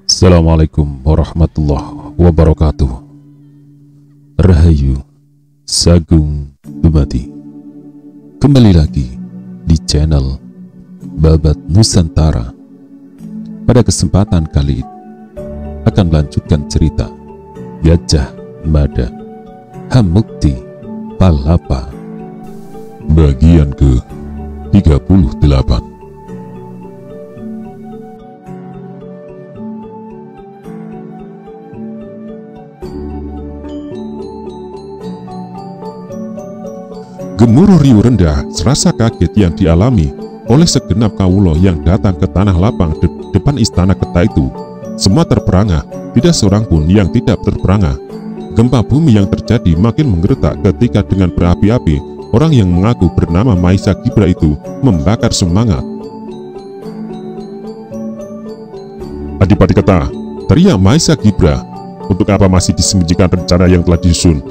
Assalamualaikum warahmatullahi wabarakatuh. Rahayu Sagung Dumadi. Kembali lagi di channel Babat Nusantara. Pada kesempatan kali ini akan melanjutkan cerita Gajah Mada Hamukti Palapa bagian ke-38. Gemuruh riuh rendah serasa kaget yang dialami oleh segenap kawula yang datang ke tanah lapang depan istana Keta itu. Semua terperangah, tidak seorang pun yang tidak terperangah. Gempa bumi yang terjadi makin menggeretak ketika dengan berapi-api orang yang mengaku bernama Maisa Gibra itu membakar semangat. "Adipati Keta," teriak Maisa Gibra, "untuk apa masih disembunyikan rencana yang telah disusun?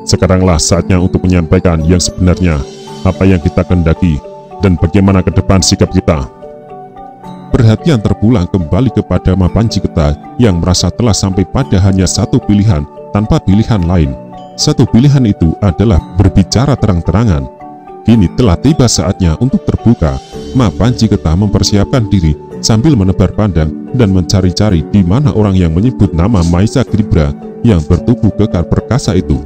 Sekaranglah saatnya untuk menyampaikan yang sebenarnya, apa yang kita kehendaki, dan bagaimana ke depan sikap kita." Perhatian terpulang kembali kepada Mapanji Keta yang merasa telah sampai pada hanya satu pilihan tanpa pilihan lain. Satu pilihan itu adalah berbicara terang-terangan. Kini telah tiba saatnya untuk terbuka. Mapanji Keta mempersiapkan diri sambil menebar pandang dan mencari-cari di mana orang yang menyebut nama Maisa Gibra yang bertubuh kekar perkasa itu.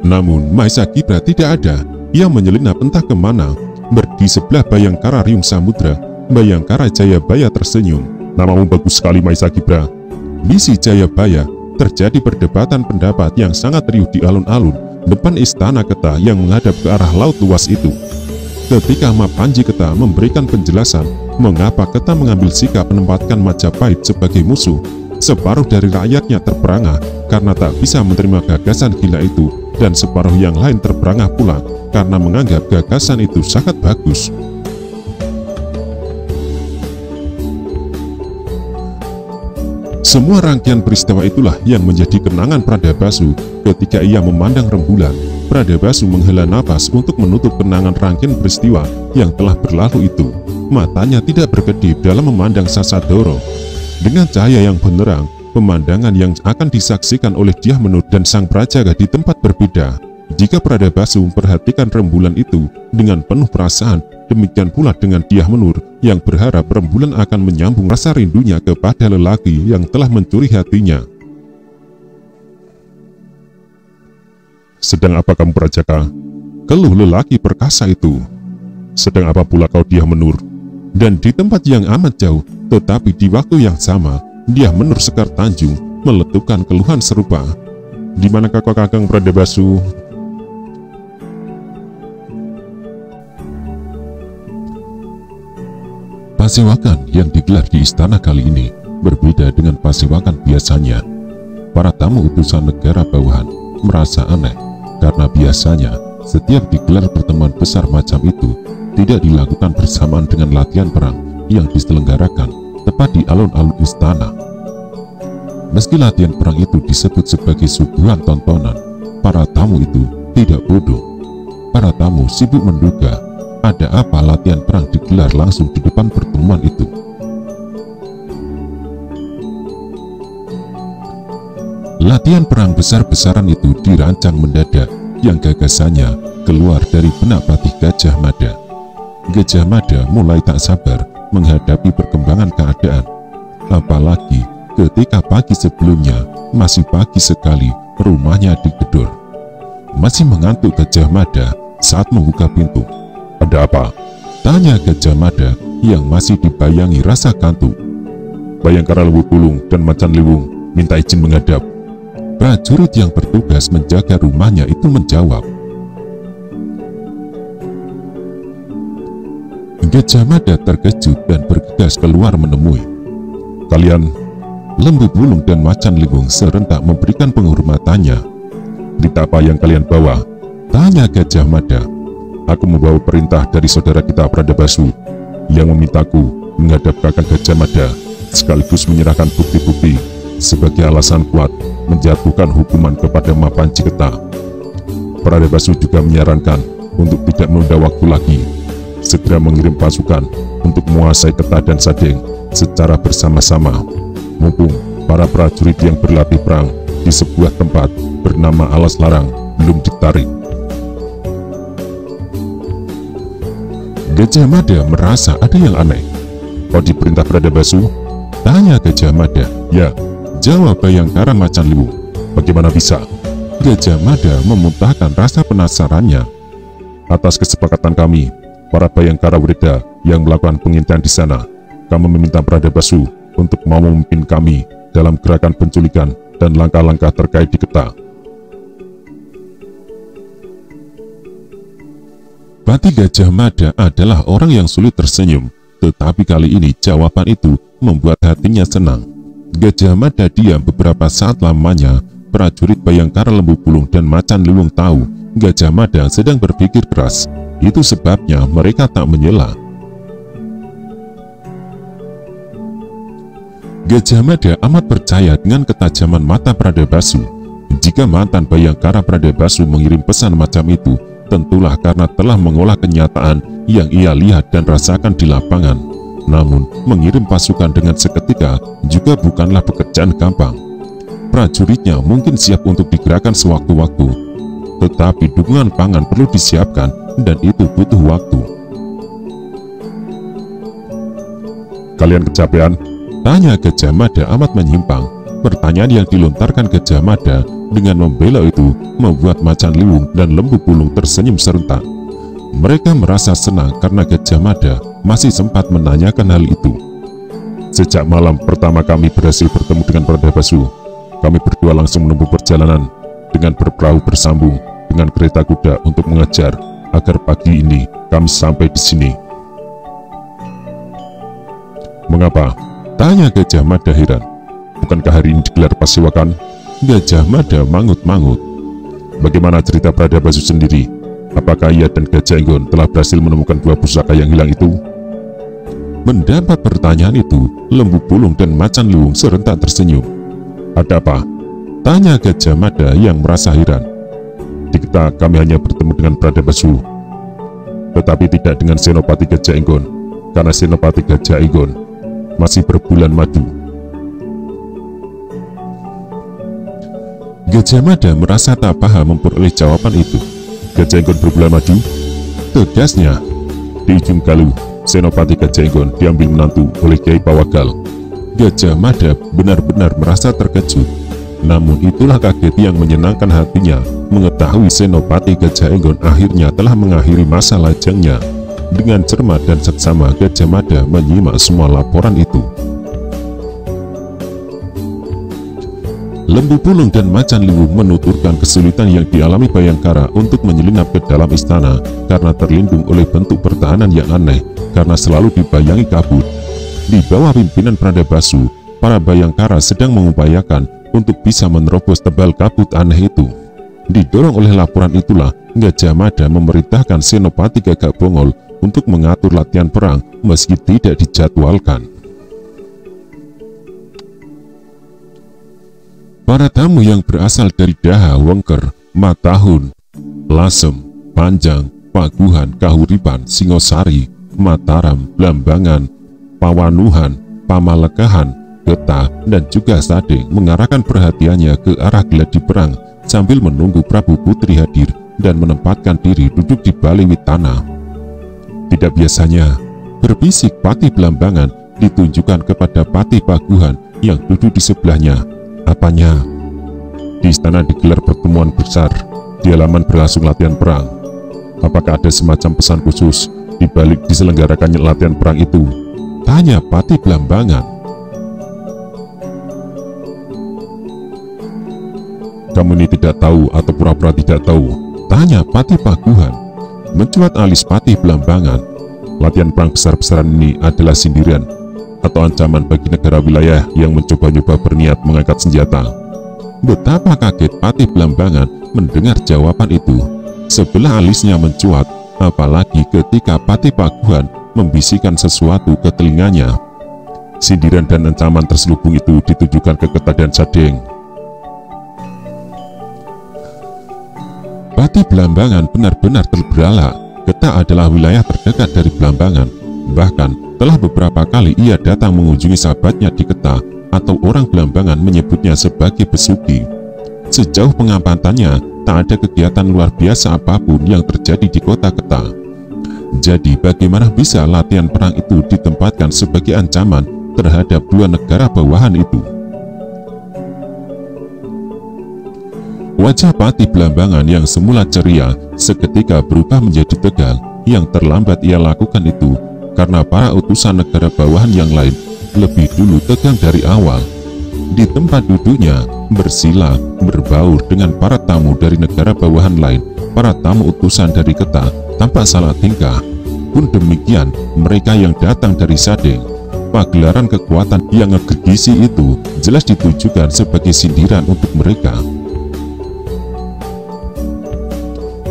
Namun Maisa Gibra tidak ada. Ia menyelinap entah kemana. Di sebelah Bayangkara Riung Samudra, Bayangkara Jayabaya tersenyum. "Namamu bagus sekali, Maisa Gibra." Misi Jayabaya. Terjadi perdebatan pendapat yang sangat riuh di alun-alun depan istana Keta yang menghadap ke arah laut luas itu. Ketika Mapanji Keta memberikan penjelasan mengapa Keta mengambil sikap menempatkan Majapahit sebagai musuh, separuh dari rakyatnya terperangah karena tak bisa menerima gagasan gila itu, dan separuh yang lain terperangah pula karena menganggap gagasan itu sangat bagus. Semua rangkaian peristiwa itulah yang menjadi kenangan Pradabasu ketika ia memandang rembulan. Pradabasu menghela napas untuk menutup kenangan rangkaian peristiwa yang telah berlalu itu. Matanya tidak berkedip dalam memandang Sasadoro. Dengan cahaya yang benderang, pemandangan yang akan disaksikan oleh Dyah Menur dan sang prajaga di tempat berbeda. Jika Pradabasu memperhatikan rembulan itu dengan penuh perasaan, demikian pula dengan Dyah Menur yang berharap rembulan akan menyambung rasa rindunya kepada lelaki yang telah mencuri hatinya. "Sedang apa kamu, Prajaka?" keluh lelaki perkasa itu. "Sedang apa pula kau, Dyah Menur?" Dan di tempat yang amat jauh, tetapi di waktu yang sama, Dyah Menur Sekar Tanjung meletupkan keluhan serupa. "Di manakah kau, Kakang Pradabasu?" Pasewakan yang digelar di istana kali ini berbeda dengan pasewakan biasanya. Para tamu utusan negara bawahan merasa aneh karena biasanya setiap digelar pertemuan besar macam itu tidak dilakukan bersamaan dengan latihan perang yang diselenggarakan tepat di alun-alun istana. Meski latihan perang itu disebut sebagai suguhan tontonan, para tamu itu tidak bodoh. Para tamu sibuk menduga ada apa latihan perang digelar langsung di depan pertemuan itu. Latihan perang besar-besaran itu dirancang mendadak, yang gagasannya keluar dari benak Patih Gajah Mada. Gajah Mada mulai tak sabar menghadapi perkembangan keadaan. Apalagi ketika pagi sebelumnya, masih pagi sekali, rumahnya digedor. Masih mengantuk Gajah Mada saat membuka pintu. "Ada apa?" tanya Gajah Mada yang masih dibayangi rasa kantuk. "Bayangkara Lewu Pulung dan Macan Liwung minta izin menghadap." Prajurit yang bertugas menjaga rumahnya itu menjawab. Gajah Mada terkejut dan bergegas keluar menemui. "Kalian?" Lembu Bulung dan Macan Liwung serentak memberikan penghormatannya. "Berita apa yang kalian bawa?" tanya Gajah Mada. "Aku membawa perintah dari saudara kita Pradabasu yang memintaku menghadap Kakang Gajah Mada sekaligus menyerahkan bukti-bukti sebagai alasan kuat menjatuhkan hukuman kepada Mapanji Keta." Pradabasu juga menyarankan untuk tidak menunda waktu lagi, segera mengirim pasukan untuk menguasai Keta dan Sadeng secara bersama-sama, mumpung para prajurit yang berlatih perang di sebuah tempat bernama Alas Larang belum ditarik. Gajah Mada merasa ada yang aneh. "Kau diperintah Pradabasu?" tanya Gajah Mada. "Ya," jawab Bayangkara Macan Liwung. "Bagaimana bisa?" Gajah Mada memuntahkan rasa penasarannya. "Atas kesepakatan kami, para Bayangkara Werda yang melakukan pengintaian di sana, kami meminta Pradabasu untuk mau memimpin kami dalam gerakan penculikan dan langkah-langkah terkait di Keta." Pati Gajah Mada adalah orang yang sulit tersenyum, tetapi kali ini jawaban itu membuat hatinya senang. Gajah Mada diam beberapa saat lamanya. Prajurit Bayangkara Lembu Pulung dan Macan Liwung tahu Gajah Mada sedang berpikir keras. Itu sebabnya mereka tak menyela. Gajah Mada amat percaya dengan ketajaman mata Pradabasu. Jika mantan Bayangkara Pradabasu mengirim pesan macam itu, tentulah karena telah mengolah kenyataan yang ia lihat dan rasakan di lapangan. Namun, mengirim pasukan dengan seketika juga bukanlah pekerjaan gampang. Prajuritnya mungkin siap untuk digerakkan sewaktu-waktu, tetapi dukungan pangan perlu disiapkan dan itu butuh waktu. "Kalian kecapean?" tanya Gajah Mada amat menyimpang. Pertanyaan yang dilontarkan Gajah Mada dengan membela itu membuat Macan Liwung dan Lembu Pulung tersenyum serentak. Mereka merasa senang karena Gajah Mada masih sempat menanyakan hal itu. "Sejak malam pertama kami berhasil bertemu dengan Pradabasu, kami berdua langsung menempuh perjalanan dengan berperahu bersambung dengan kereta kuda untuk mengejar agar pagi ini kami sampai di sini." "Mengapa?" tanya Gajah Mada heran. "Bukankah hari ini digelar Pasewakan?" Gajah Mada mangut-mangut. "Bagaimana cerita Pradabasu sendiri? Apakah ia dan Gajah Enggon telah berhasil menemukan dua pusaka yang hilang itu?" Mendapat pertanyaan itu, Lembu Pulung dan Macan Liwung serentak tersenyum. "Ada apa?" tanya Gajah Mada yang merasa heran. "Di Keta kami hanya bertemu dengan Pradabasu, tetapi tidak dengan Senopati Gajah Enggon, karena Senopati Gajah Enggon masih berbulan madu." Gajah Mada merasa tak paham memperoleh jawaban itu. "Gajah Enggon berbulan madu?" tegasnya. "Di ujung Galuh, Senopati Gajah Enggon diambil menantu oleh Kiai Pawagal." Gajah Mada benar-benar merasa terkejut. Namun itulah kaget yang menyenangkan hatinya mengetahui Senopati Gajah Enggon akhirnya telah mengakhiri masa lajangnya. Dengan cermat dan seksama Gajah Mada menyimak semua laporan itu. Lembu Pulung dan Macan Liwung menuturkan kesulitan yang dialami Bayangkara untuk menyelinap ke dalam istana karena terlindung oleh bentuk pertahanan yang aneh karena selalu dibayangi kabut. Di bawah pimpinan Pradabasu, para Bayangkara sedang mengupayakan untuk bisa menerobos tebal kabut aneh itu. Didorong oleh laporan itulah, Gajah Mada memerintahkan Senopati Gagak Bongol untuk mengatur latihan perang meski tidak dijadwalkan. Para tamu yang berasal dari Daha, Wengker, Matahun, Lasem, Panjang, Paguhan, Kahuripan, Singosari, Mataram, Blambangan, Pawanuhan, Pamalekahan, Keta, dan juga Sadeng mengarahkan perhatiannya ke arah geladi perang sambil menunggu Prabu Putri hadir dan menempatkan diri duduk di balik tanah. Tidak biasanya, berbisik Pati Blambangan ditunjukkan kepada Pati Paguhan yang duduk di sebelahnya. Apanya? Di istana digelar pertemuan besar, di halaman berlangsung latihan perang. Apakah ada semacam pesan khusus di balik diselenggarakannya latihan perang itu? Tanya Pati Blambangan. Kamu ini tidak tahu atau pura-pura tidak tahu? Tanya Pati Paguhan. Mencuat alis Pati Blambangan. Latihan perang besar-besaran ini adalah sindiran atau ancaman bagi negara wilayah yang mencoba-nyoba berniat mengangkat senjata. Betapa kaget Pati Blambangan mendengar jawaban itu. Sebelah alisnya mencuat, apalagi ketika Pati Paguhan membisikkan sesuatu ke telinganya. Sindiran dan ancaman terselubung itu ditujukan ke Keta dan Sadeng. Pati Blambangan benar-benar terbelalak. Geta adalah wilayah terdekat dari Blambangan. Bahkan telah beberapa kali ia datang mengunjungi sahabatnya di Geta, atau orang Blambangan menyebutnya sebagai Besuki. Sejauh pengamatan,nya tak ada kegiatan luar biasa apapun yang terjadi di kota Geta. Jadi bagaimana bisa latihan perang itu ditempatkan sebagai ancaman terhadap dua negara bawahan itu? Wajah Pati Blambangan yang semula ceria seketika berubah menjadi tegang. Yang terlambat ia lakukan itu karena para utusan negara bawahan yang lain lebih dulu tegang dari awal. Di tempat duduknya bersila berbaur dengan para tamu dari negara bawahan lain. Para tamu utusan dari Geta tampak salah tingkah. Pun demikian mereka yang datang dari Sadeng. Pagelaran kekuatan yang ngegegisi itu jelas ditujukan sebagai sindiran untuk mereka.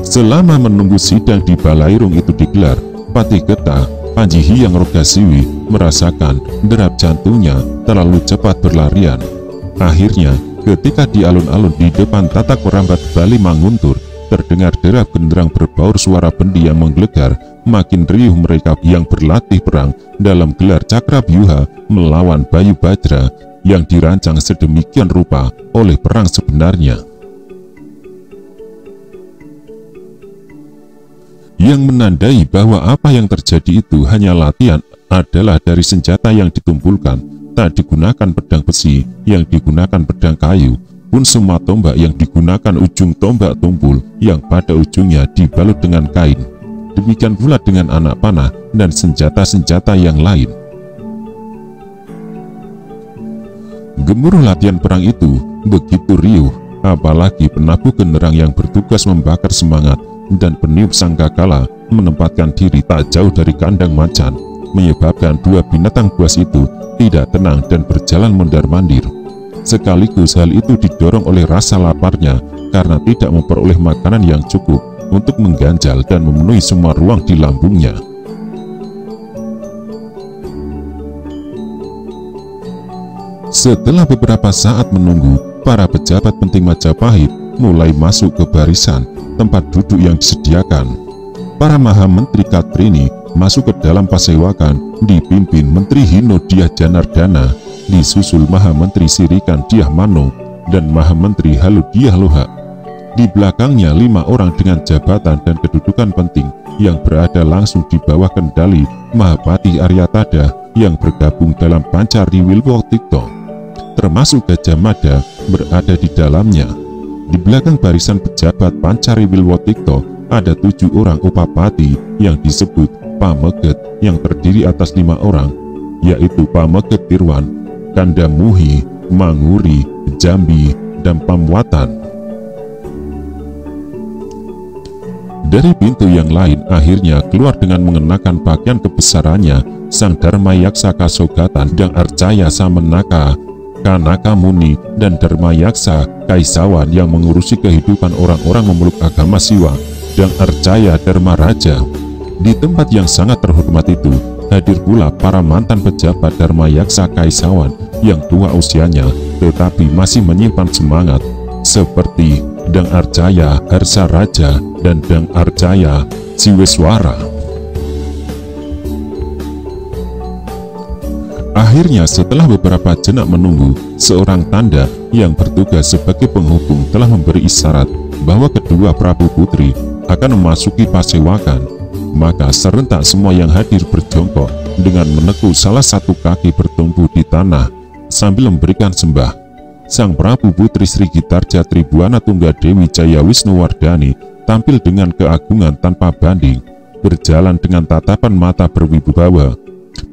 Selama menunggu sidang di Balairung itu digelar, Pati Geta, Panji Hyang Rogasiwi merasakan derap jantungnya terlalu cepat berlarian. Akhirnya, ketika di alun-alun di depan Tatak Merambat Bali Manguntur, terdengar derap genderang berbaur suara bendi yang menggelegar. Makin riuh mereka yang berlatih perang dalam gelar Cakrabyuha melawan Bayu Bajra yang dirancang sedemikian rupa oleh perang sebenarnya. Yang menandai bahwa apa yang terjadi itu hanya latihan adalah dari senjata yang ditumpulkan. Tak digunakan pedang besi, yang digunakan pedang kayu. Pun semua tombak yang digunakan ujung tombak tumpul yang pada ujungnya dibalut dengan kain. Demikian pula dengan anak panah dan senjata-senjata yang lain. Gemuruh latihan perang itu begitu riuh, apalagi penabuh genderang yang bertugas membakar semangat dan peniup sangkakala menempatkan diri tak jauh dari kandang macan, menyebabkan dua binatang buas itu tidak tenang dan berjalan mondar-mandir. Sekaligus hal itu didorong oleh rasa laparnya karena tidak memperoleh makanan yang cukup untuk mengganjal dan memenuhi semua ruang di lambungnya. Setelah beberapa saat menunggu, para pejabat penting Majapahit mulai masuk ke barisan tempat duduk yang disediakan. Para Mahamentri Katrini masuk ke dalam pasewakan dipimpin Menteri Hino Dyah Janardana, disusul Mahamentri Sirikan Dyah Mano dan Mahamentri Halu Dyah Loha. Di belakangnya 5 orang dengan jabatan dan kedudukan penting yang berada langsung di bawah kendali Mahapati Aryatada yang bergabung dalam Pancari Wilwotikto, termasuk Gajah Mada berada di dalamnya. Di belakang barisan pejabat Pancari Wilwotikto ada 7 orang upapati yang disebut Pameget yang terdiri atas 5 orang, yaitu Pameget Tirwan, Kandamuhi, Manguri, Jambi, dan Pamwatan. Dari pintu yang lain akhirnya keluar dengan mengenakan pakaian kebesarannya Sang Dharmayaksa Kasogatan dan Arcaya Samenaka Kanaka Muni dan Dharmayaksa Kaisawan yang mengurusi kehidupan orang-orang memeluk agama Siwa dan Arcaya Dharma Raja. Di tempat yang sangat terhormat itu hadir pula para mantan pejabat Dharmayaksa Kaisawan yang tua usianya tetapi masih menyimpan semangat, seperti Dang Arcaya Harsa Raja dan Dang Arcaya Siweswara. Akhirnya setelah beberapa jenak menunggu, seorang tanda yang bertugas sebagai penghubung telah memberi isyarat bahwa kedua Prabu Putri akan memasuki pasewakan. Maka serentak semua yang hadir berjongkok dengan menekuk salah satu kaki bertumpu di tanah sambil memberikan sembah. Sang Prabu Putri Sri Gitarja Tribuana Tunggadewi Jaya Wisnuwardhani tampil dengan keagungan tanpa banding, berjalan dengan tatapan mata berwibawa,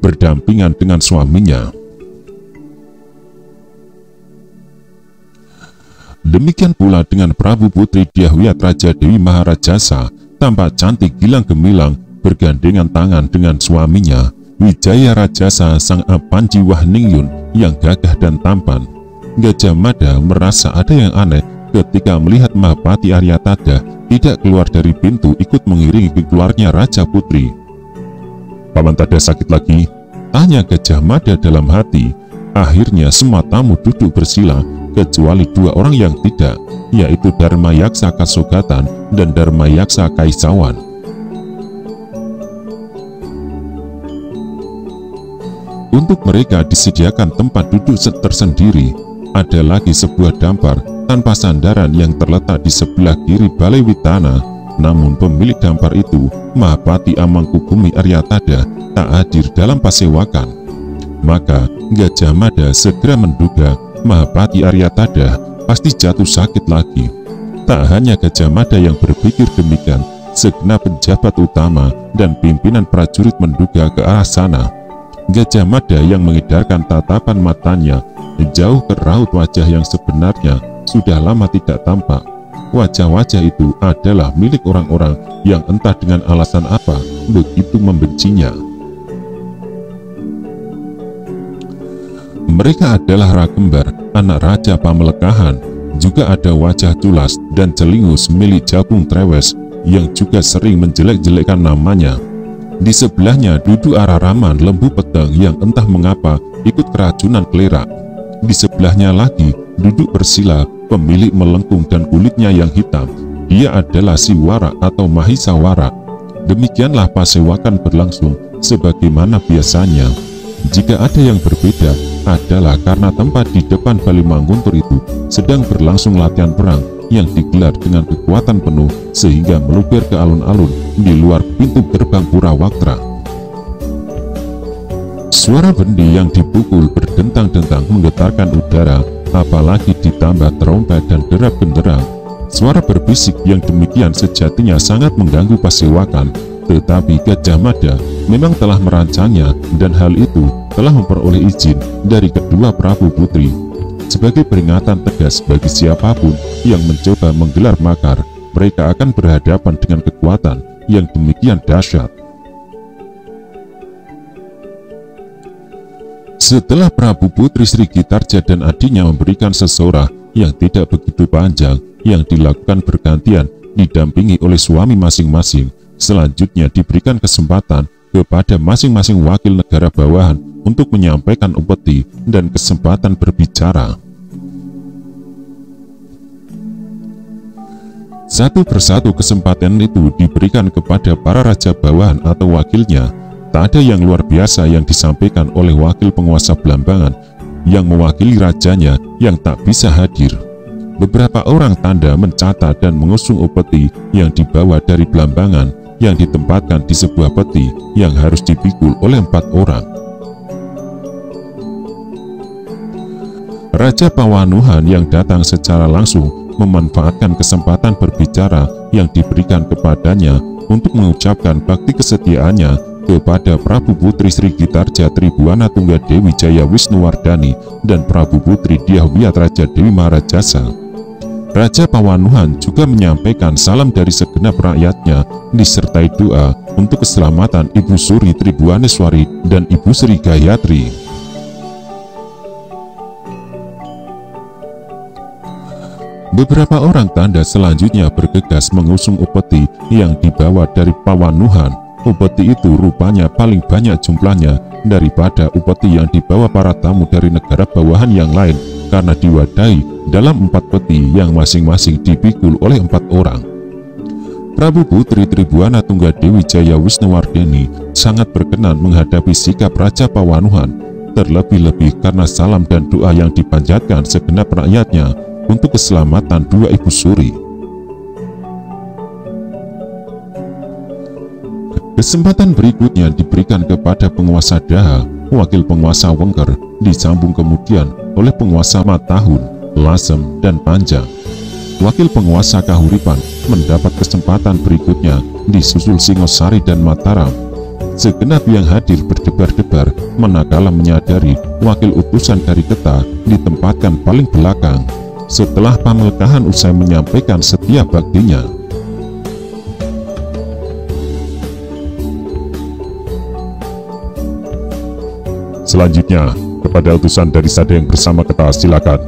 berdampingan dengan suaminya. Demikian pula dengan Prabu Putri Dyahwiyat Raja Dewi Maharajasa, tampak cantik gilang gemilang bergandengan tangan dengan suaminya Wijaya Rajasa Sang Apanji Wahningyun yang gagah dan tampan. Gajah Mada merasa ada yang aneh ketika melihat Mahapati Aryatada tidak keluar dari pintu ikut mengiringi keluarnya Raja Putri. "Paman Tada sakit lagi?" tanya Gajah Mada dalam hati. Akhirnya semua tamu duduk bersila kecuali dua orang yang tidak, yaitu Dharma Yaksa Kasogatan dan Dharma Yaksa Kaisawan. Untuk mereka disediakan tempat duduk tersendiri. Ada lagi sebuah dampar tanpa sandaran yang terletak di sebelah kiri Balai Witana. Namun pemilik dampar itu, Mahapati Amangkubumi Aryatada, tak hadir dalam pasewakan. Maka Gajah Mada segera menduga Mahapati Aryatada pasti jatuh sakit lagi. Tak hanya Gajah Mada yang berpikir demikian, segenap pejabat utama dan pimpinan prajurit menduga ke arah sana. Gajah Mada yang mengedarkan tatapan matanya jauh ke raut wajah yang sebenarnya sudah lama tidak tampak. Wajah-wajah itu adalah milik orang-orang yang entah dengan alasan apa begitu membencinya. Mereka adalah Rakembar, anak Raja Pamelekahan. Juga ada wajah culas dan celingus milik Japung Trewes yang juga sering menjelek-jelekkan namanya. Di sebelahnya duduk Araraman Lembu Peteng yang entah mengapa ikut keracunan kelerak. Di sebelahnya lagi duduk Bersila, pemilik melengkung dan kulitnya yang hitam. Dia adalah Siwara atau Mahisawara. Demikianlah pasewakan berlangsung sebagaimana biasanya. Jika ada yang berbeda adalah karena tempat di depan Balai Mangguntur itu sedang berlangsung latihan perang yang digelar dengan kekuatan penuh sehingga meluber ke alun-alun di luar pintu gerbang Purawaktra. Suara bendi yang dipukul berdentang-dentang menggetarkan udara, apalagi ditambah trompet dan derap genderang. Suara berbisik yang demikian sejatinya sangat mengganggu pasewakan, tetapi Gajah Mada memang telah merancangnya dan hal itu telah memperoleh izin dari kedua Prabu Putri. Sebagai peringatan tegas bagi siapapun yang mencoba menggelar makar, mereka akan berhadapan dengan kekuatan yang demikian dahsyat. Setelah Prabu Putri Sri Gitarja dan adiknya memberikan sesorah yang tidak begitu panjang yang dilakukan bergantian didampingi oleh suami masing-masing, selanjutnya diberikan kesempatan kepada masing-masing wakil negara bawahan untuk menyampaikan upeti dan kesempatan berbicara. Satu persatu kesempatan itu diberikan kepada para raja bawahan atau wakilnya. Tak ada yang luar biasa yang disampaikan oleh wakil penguasa Blambangan yang mewakili rajanya yang tak bisa hadir. Beberapa orang tanda mencatat dan mengusung upeti yang dibawa dari Blambangan yang ditempatkan di sebuah peti yang harus dipikul oleh 4 orang. Raja Pawanuhan yang datang secara langsung memanfaatkan kesempatan berbicara yang diberikan kepadanya untuk mengucapkan bakti kesetiaannya kepada Prabu Putri Sri Gitarja Tribuana Tunggadewi Jaya Wisnuwardani dan Prabu Putri Dyahwiyat Raja Dewi Maharajasa. Raja Pawanuhan juga menyampaikan salam dari segenap rakyatnya disertai doa untuk keselamatan Ibu Suri Tribuaneswari dan Ibu Sri Gayatri. Beberapa orang tanda selanjutnya bergegas mengusung upeti yang dibawa dari Pawanuhan. Upeti itu rupanya paling banyak jumlahnya daripada upeti yang dibawa para tamu dari negara bawahan yang lain karena diwadahi dalam 4 peti yang masing-masing dipikul oleh 4 orang. Prabu Putri Tribuana Tunggadewi Jaya Wisnuwardani sangat berkenan menghadapi sikap Raja Pawanuhan, terlebih-lebih karena salam dan doa yang dipanjatkan segenap rakyatnya untuk keselamatan 2 Ibu Suri. Kesempatan berikutnya diberikan kepada penguasa Daha, wakil penguasa Wengker, disambung kemudian oleh penguasa Matahun, Lasem, dan Panjang. Wakil penguasa Kahuripan mendapat kesempatan berikutnya disusul Singosari dan Mataram. Segenap yang hadir berdebar-debar manakala menyadari wakil utusan dari Keta ditempatkan paling belakang. Setelah Pamelekahan usai menyampaikan setiap baktinya, selanjutnya kepada utusan dari Sada yang bersama Keta silakan.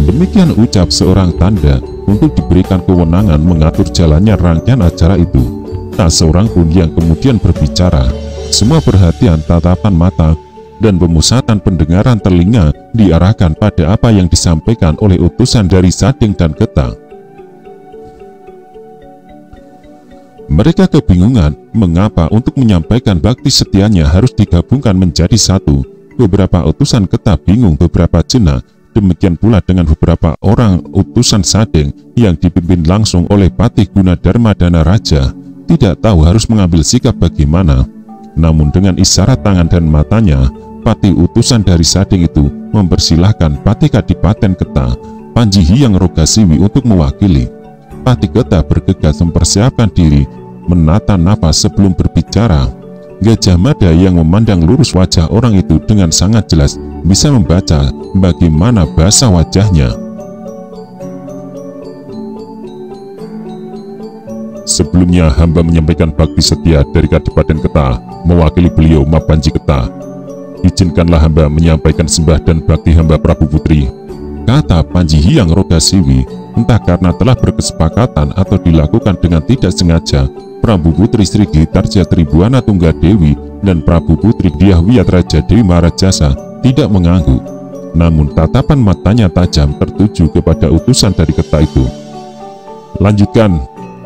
Demikian ucap seorang tanda untuk diberikan kewenangan mengatur jalannya rangkaian acara itu. Tak seorang pun yang kemudian berbicara. Semua perhatian tatapan mata dan pemusatan pendengaran telinga diarahkan pada apa yang disampaikan oleh utusan dari Sadeng dan Getah. Mereka kebingungan mengapa untuk menyampaikan bakti setianya harus digabungkan menjadi satu. Beberapa utusan Getah bingung beberapa jenak, demikian pula dengan beberapa orang utusan Sadeng yang dipimpin langsung oleh Patih Gunadarma Danaraja, tidak tahu harus mengambil sikap bagaimana. Namun dengan isyarat tangan dan matanya, Patih utusan dari Sadeng itu mempersilahkan Patih Kadipaten Getah, Panji Hyang Rogasiwi untuk mewakili. Patih Getah bergegas mempersiapkan diri, menata napas sebelum berbicara. Gajah Mada yang memandang lurus wajah orang itu dengan sangat jelas bisa membaca bagaimana bahasa wajahnya. Sebelumnya hamba menyampaikan bakti setia dari Kadipaten Getah mewakili beliau Mapanji Getah. Izinkanlah hamba menyampaikan sembah dan bakti hamba Prabu Putri, kata Panji Hyang Rogasiwi. Entah karena telah berkesepakatan atau dilakukan dengan tidak sengaja, Prabu Putri Sri Gitarja Tribuana Tunggadewi dan Prabu Putri Dyah Wiyat Raja Dewi Marajasa tidak mengangguk. Namun tatapan matanya tajam tertuju kepada utusan dari Getah itu. Lanjutkan,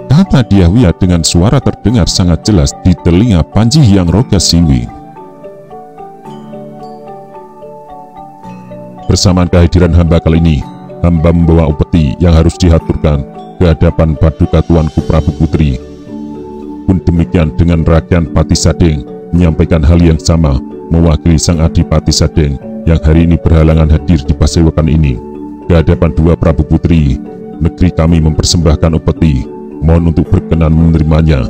kata Dyah Wiyat dengan suara terdengar sangat jelas di telinga Panji Hyang Rogasiwi. Bersamaan kehadiran hamba kali ini, hamba membawa upeti yang harus dihaturkan ke hadapan Paduka Tuanku Prabu Putri. Pun demikian dengan rakyat Patih Sadeng menyampaikan hal yang sama mewakili Sang Adipati Sadeng yang hari ini berhalangan hadir di pasewakan ini. Ke hadapan dua Prabu Putri, negeri kami mempersembahkan upeti, mohon untuk berkenan menerimanya.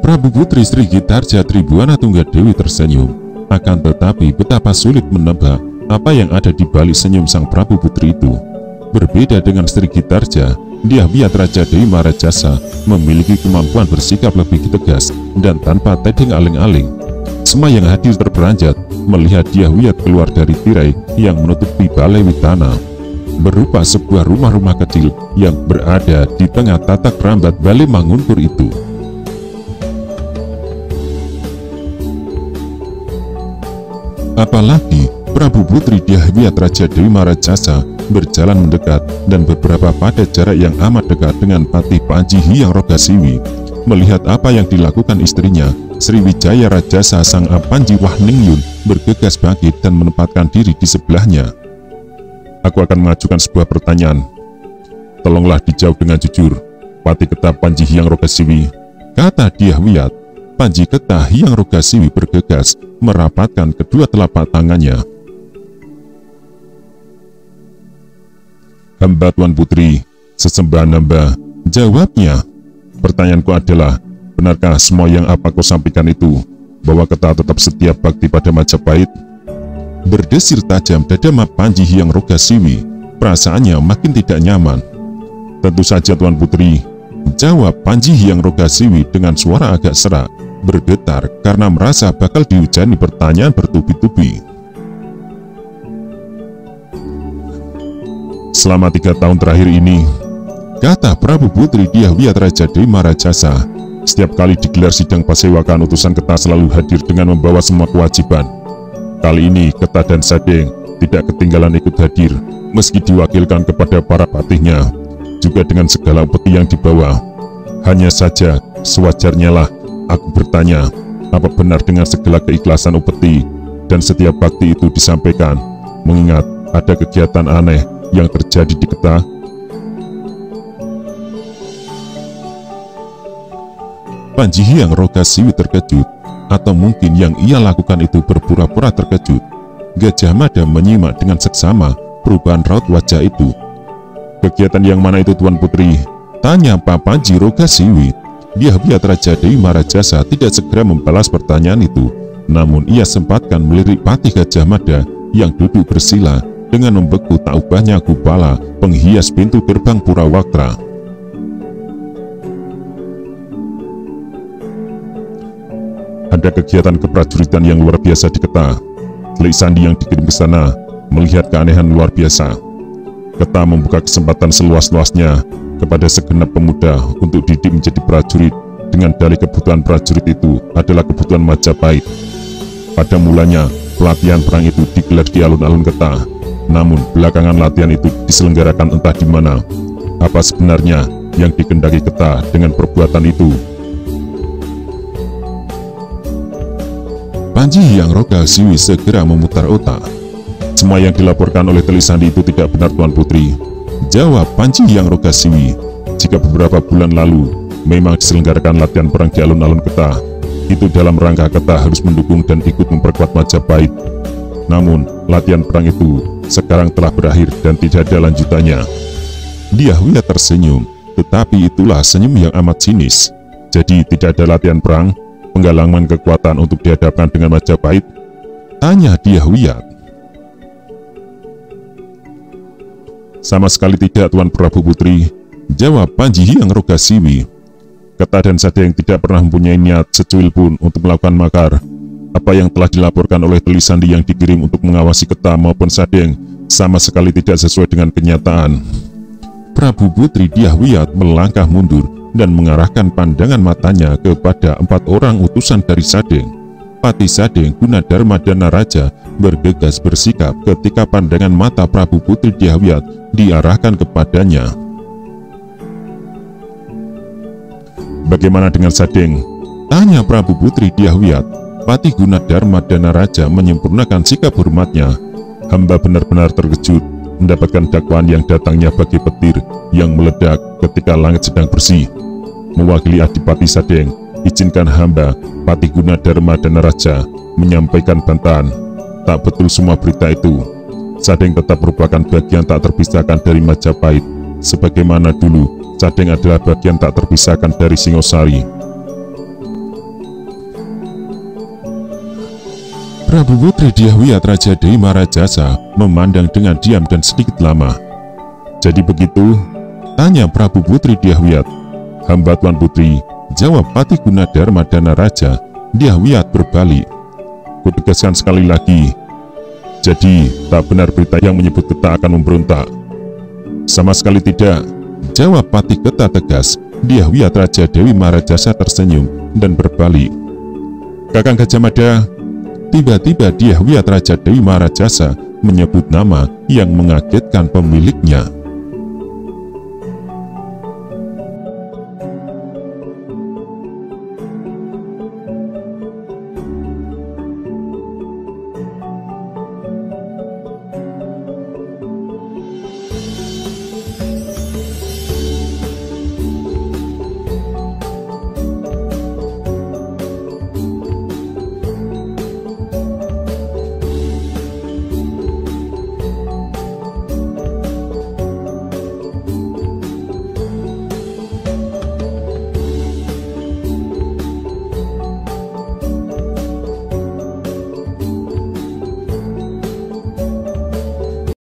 Prabu Putri Sri Gitarja Tribuana Tunggadewi tersenyum, akan tetapi betapa sulit menebak apa yang ada di balik senyum sang Prabu Putri itu. Berbeda dengan Sri Gitarja, Dyah Wiyat Raja Dewi Marajasa memiliki kemampuan bersikap lebih tegas dan tanpa tedeng aling-aling. Semua yang hadir terperanjat melihat Dyah Wiyat keluar dari tirai yang menutupi Balai Witana, berupa sebuah rumah-rumah kecil yang berada di tengah tatak rambat Balai Mangunkur itu. Apalagi Prabu Putri Dyah Wiyat Raja Dewi Marajasa berjalan mendekat dan beberapa pada jarak yang amat dekat dengan Patih Panji Hyang Rogasiwi. Melihat apa yang dilakukan istrinya, Sriwijaya Rajasa Sang Panji Wahningyun bergegas bangkit dan menempatkan diri di sebelahnya. Aku akan mengajukan sebuah pertanyaan. Tolonglah dijawab dengan jujur, Patih Getah Panji Hyang Rogasiwi, kata Dyah Wiyat. Panji Getah Hyang Rogasiwi bergegas merapatkan kedua telapak tangannya. Hamba Tuan Putri, sesembahan hamba, jawabnya. Pertanyaanku adalah, benarkah semua yang apa kau sampaikan itu, bahwa Getah tetap setia bakti pada Majapahit? Berdesir tajam dada Panji Hyang Rogasiwi, perasaannya makin tidak nyaman. Tentu saja Tuan Putri, jawab Panji Hyang Rogasiwi dengan suara agak serak, bergetar karena merasa bakal dihujani pertanyaan bertubi-tubi. Selama 3 tahun terakhir ini, kata Prabu Putri Dyah Wiyat Raja Dewi Marajasa, setiap kali digelar sidang pasewakan utusan Getah selalu hadir dengan membawa semua kewajiban. Kali ini Getah dan Sadeng tidak ketinggalan ikut hadir, meski diwakilkan kepada para patihnya, juga dengan segala upeti yang dibawa. Hanya saja sewajarnya lah aku bertanya, apa benar dengan segala keikhlasan upeti dan setiap bakti itu disampaikan, mengingat ada kegiatan aneh yang terjadi di Getah? Panji Hyang Rogasiwi terkejut, atau mungkin yang ia lakukan itu berpura-pura terkejut. Gajah Mada menyimak dengan seksama perubahan raut wajah itu. Kegiatan yang mana itu Tuan Putri? Tanya Pak Panji Rogasiwi. Dyah Wiyat Raja Dewi Marajasa tidak segera membalas pertanyaan itu, namun ia sempatkan melirik Patih Gajah Mada yang duduk bersila dengan membeku tak ubahnya gubala penghias pintu gerbang Purawaktra. Ada kegiatan keprajuritan yang luar biasa di Getah. Telik Sandi yang dikirim ke sana melihat keanehan luar biasa. Getah membuka kesempatan seluas-luasnya kepada segenap pemuda untuk didik menjadi prajurit dengan dalih kebutuhan prajurit itu adalah kebutuhan Majapahit. Pada mulanya, pelatihan perang itu digelar di alun-alun Ketah. Namun, belakangan latihan itu diselenggarakan entah di mana. Apa sebenarnya yang dikehendaki Ketah dengan perbuatan itu? Panji Hyang Rogasiwi segera memutar otak. Semua yang dilaporkan oleh Teli Sandi itu tidak benar, Tuan Putri, jawab Panji Hyang Rogasiwi. Jika beberapa bulan lalu memang diselenggarakan latihan perang di alun-alun Ketah, itu dalam rangka Ketah harus mendukung dan ikut memperkuat Majapahit. Namun, latihan perang itu sekarang telah berakhir dan tidak ada lanjutannya. Dyahwiyat tersenyum, tetapi itulah senyum yang amat sinis. Jadi tidak ada latihan perang, penggalangan kekuatan untuk dihadapkan dengan Majapahit? Tanya Dyahwiyat. Sama sekali tidak, Tuan Prabu Putri, jawab Panji Hyang Rogasiwi. Ketah dan Sadeng tidak pernah mempunyai niat secuil pun untuk melakukan makar. Apa yang telah dilaporkan oleh Teli Sandi yang dikirim untuk mengawasi Ketah maupun Sadeng sama sekali tidak sesuai dengan kenyataan. Prabu Putri Dyahwiyat melangkah mundur dan mengarahkan pandangan matanya kepada 4 orang utusan dari Sadeng. Pati Sadeng Gunadarma dan Naraja bergegas bersikap ketika pandangan mata Prabu Putri Dyahwiyat diarahkan kepadanya. Bagaimana dengan Sadeng? Tanya Prabu Putri Dyahwiyat. Pati Gunadarma dan Naraja menyempurnakan sikap hormatnya. Hamba benar-benar terkejut mendapatkan dakwaan yang datangnya bagi petir yang meledak ketika langit sedang bersih. Mewakili Adipati Sadeng, izinkan hamba, Pati Gunadarma dan Naraja, menyampaikan bantahan. Tak betul semua berita itu. Sadeng tetap merupakan bagian tak terpisahkan dari Majapahit. Sebagaimana dulu, Sadeng adalah bagian tak terpisahkan dari Singosari. Prabu Putri Dyahwiyat Raja Dewi Marajasa memandang dengan diam dan sedikit lama. Jadi begitu? Tanya Prabu Putri Dyahwiyat. Hamba Tuan Putri, jawab Pati Gunadarma dan Naraja. Dyahwiyat berbalik. Kutegaskan sekali lagi. Jadi, tak benar berita yang menyebut Ketah akan memberontak? Sama sekali tidak, jawab Pati Ketah tegas. Dyahwiyat Raja Dewi Marajasa tersenyum dan berbalik. Kakang Gajah Mada. Tiba-tiba Dyahwiyat Raja Dewi Marajasa menyebut nama yang mengagetkan pemiliknya.